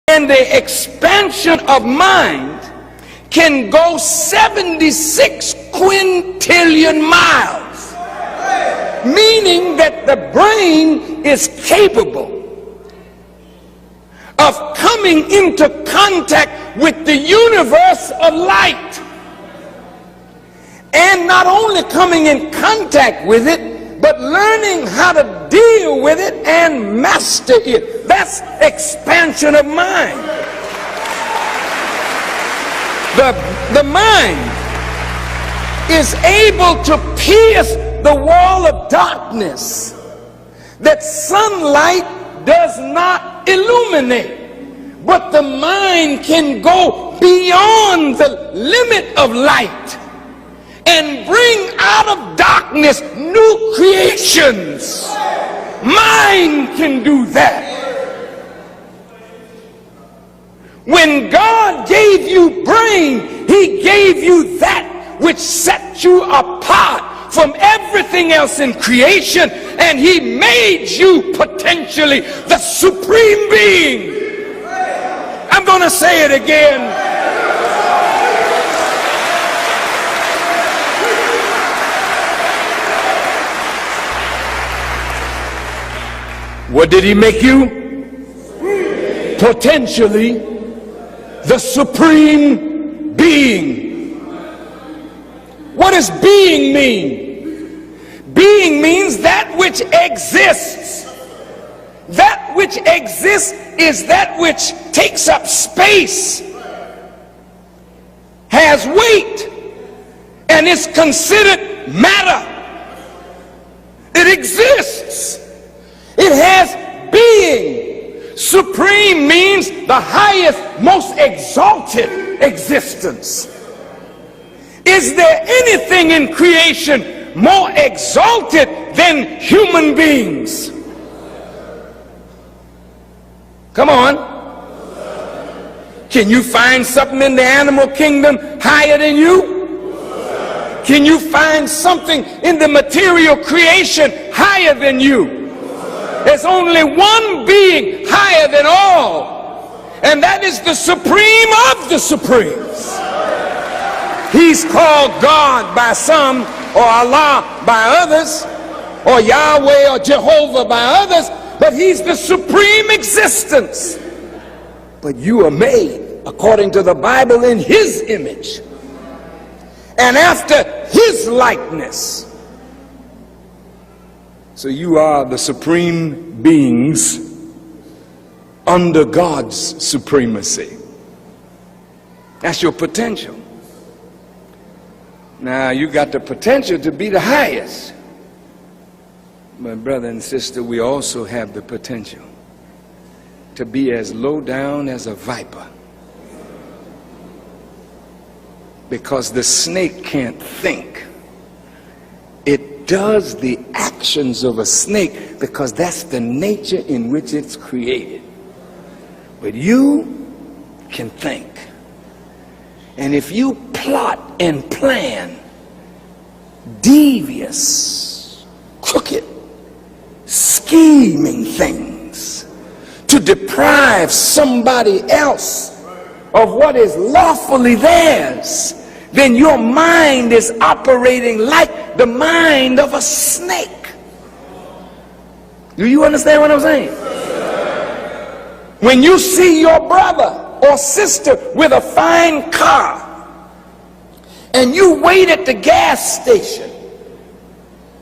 And the expansion of mind can go 76 quintillion miles, meaning that the brain is capable of coming into contact with the universe of light, and not only coming in contact with it, but learning how to deal with it and master it. That's expansion of mind. The mind is able to pierce the wall of darkness that sunlight does not illuminate, but the mind can go beyond the limit of light and bring out of darkness new creations. Mind can do that. When God gave you brain, he gave you that which set you apart from everything else in creation, and he made you potentially the supreme being. I'm going to say it again. What did he make you? Potentially the supreme being. What does being mean? Being means that which exists. That which exists is that which takes up space, has weight, and is considered matter. It exists. It has being. Supreme means the highest, most exalted existence. Is there anything in creation more exalted than human beings? Come on. Can you find something in the animal kingdom higher than you? Can you find something in the material creation higher than you? There's only one being higher than all, and that is the supreme of the supremes. He's called God by some, or Allah by others, or Yahweh or Jehovah by others, but he's the supreme existence. But you are made, according to the Bible, in his image and after his likeness. So you are the supreme beings under God's supremacy. That's your potential. Now you got the potential to be the highest. But brother and sister, we also have the potential to be as low down as a viper. Because the snake can't think. It does the actions of a snake because that's the nature in which it's created. But you can think. And if you plot and plan devious, crooked, scheming things to deprive somebody else of what is lawfully theirs, then your mind is operating like the mind of a snake. Do you understand what I'm saying? When you see your brother or sister with a fine car and you wait at the gas station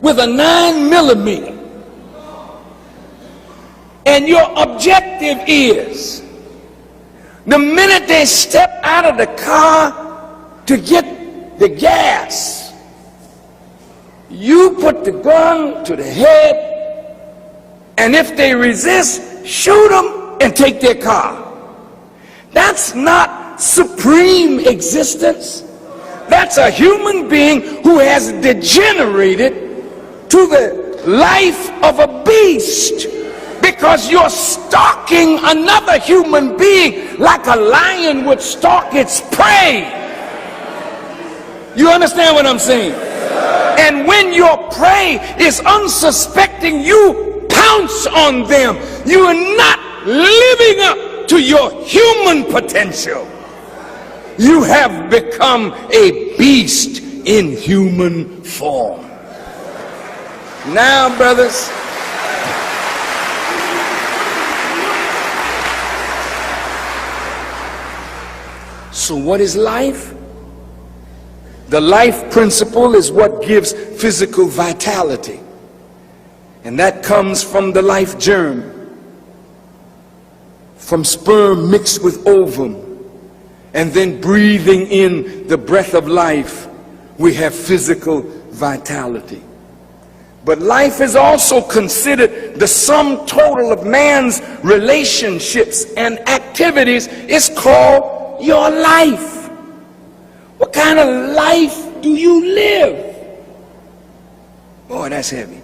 with a 9mm, and your objective is the minute they step out of the car to get the gas, you put the gun to the head, and if they resist, shoot them and take their car. That's not supreme existence. That's a human being who has degenerated to the life of a beast, because you're stalking another human being like a lion would stalk its prey. You understand what I'm saying? And when your prey is unsuspecting, you pounce on them. You are not living up to your human potential, you have become a beast in human form. Now, brothers, so what is life? The life principle is what gives physical vitality, and that comes from the life germ, from sperm mixed with ovum, and then breathing in the breath of life, we have physical vitality. But life is also considered the sum total of man's relationships and activities. It's called your life. What kind of life do you live? Boy, that's heavy.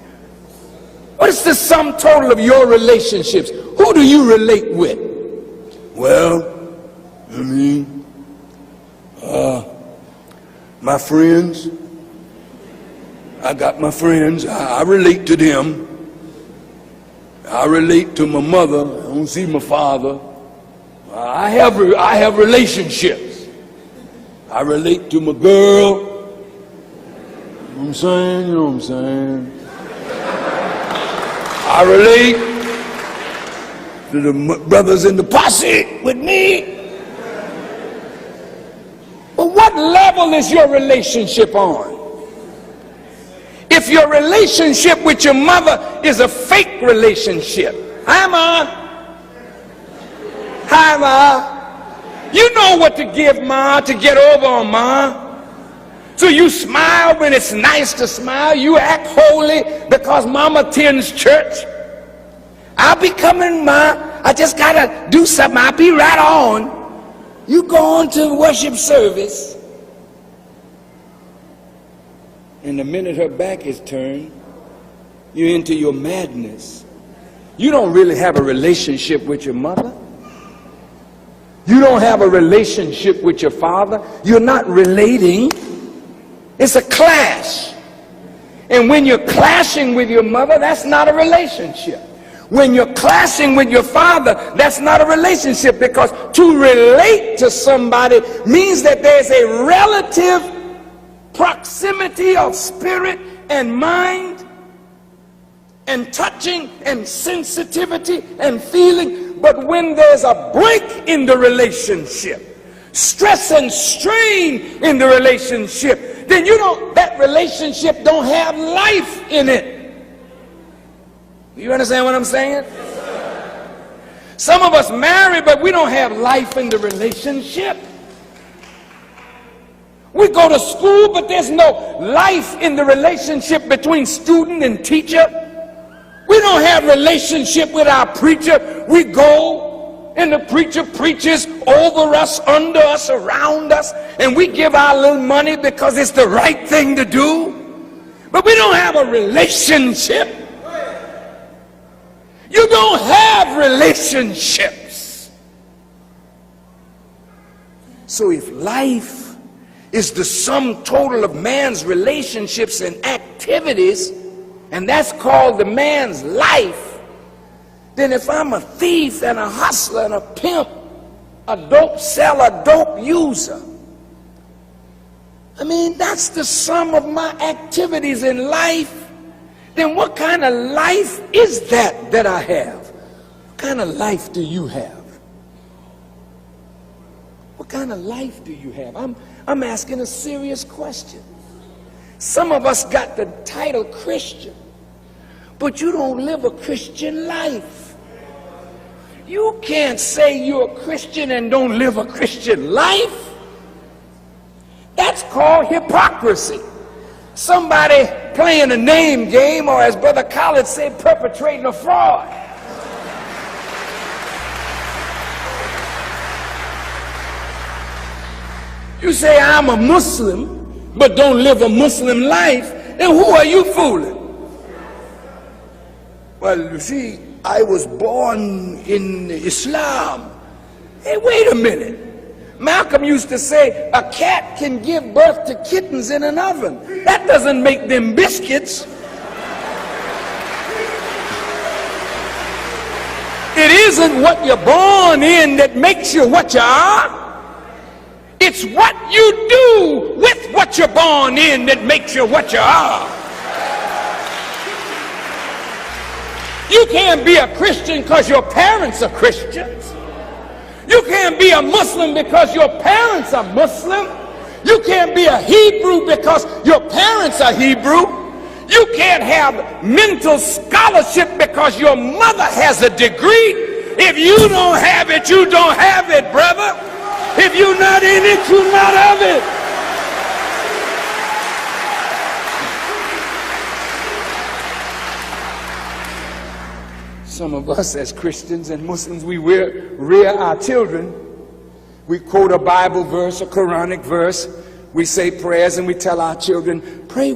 What is the sum total of your relationships? Who do you relate with? Well, I mean, my friends. I got my friends. I relate to them. I relate to my mother. I don't see my father. I have relationships. I relate to my girl. You know what I'm saying? You know what I'm saying? I relate to the brothers in the posse with me. But what level is your relationship on? If your relationship with your mother is a fake relationship, hi ma, hi ma, you know what to give ma to get over on ma. So you smile when it's nice to smile. You act holy because mama attends church. I'll be coming, ma. I just gotta do something. I'll be right on. You go on to worship service, and the minute her back is turned, you're into your madness. You don't really have a relationship with your mother. You don't have a relationship with your father. You're not relating. It's a clash. And when you're clashing with your mother, that's not a relationship. When you're clashing with your father, that's not a relationship, because to relate to somebody means that there's a relative proximity of spirit and mind and touching and sensitivity and feeling. But when there's a break in the relationship, stress and strain in the relationship, then that relationship don't have life in it. You understand what I'm saying? Some of us marry, but we don't have life in the relationship. We go to school, but there's no life in the relationship between student and teacher. We don't have relationship with our preacher. We go and the preacher preaches over us, under us, around us, and we give our little money because it's the right thing to do. But we don't have a relationship. You don't have relationships. So if life is the sum total of man's relationships and activities, and that's called the man's life, then if I'm a thief and a hustler and a pimp, a dope seller, dope user, I mean, that's the sum of my activities in life. Then what kind of life is that I have? What kind of life do you have? What kind of life do you have? I'm asking a serious question. Some of us got the title Christian, but you don't live a Christian life. You can't say you're a Christian and don't live a Christian life. That's called hypocrisy. Somebody playing a name game, or as Brother Collins said, perpetrating a fraud. You say, I'm a Muslim, but don't live a Muslim life, then who are you fooling? Well, you see, I was born in Islam. Hey, wait a minute. Malcolm used to say, a cat can give birth to kittens in an oven. That doesn't make them biscuits. It isn't what you're born in that makes you what you are. It's what you do with what you're born in that makes you what you are. You can't be a Christian because your parents are Christians. You can't be a Muslim because your parents are Muslim. You can't be a Hebrew because your parents are Hebrew. You can't have mental scholarship because your mother has a degree. If you don't have it, you don't have it, brother. If you're not in it, you're not of it. Some of us as Christians and Muslims, we rear our children. We quote a Bible verse, a Quranic verse. We say prayers and we tell our children, pray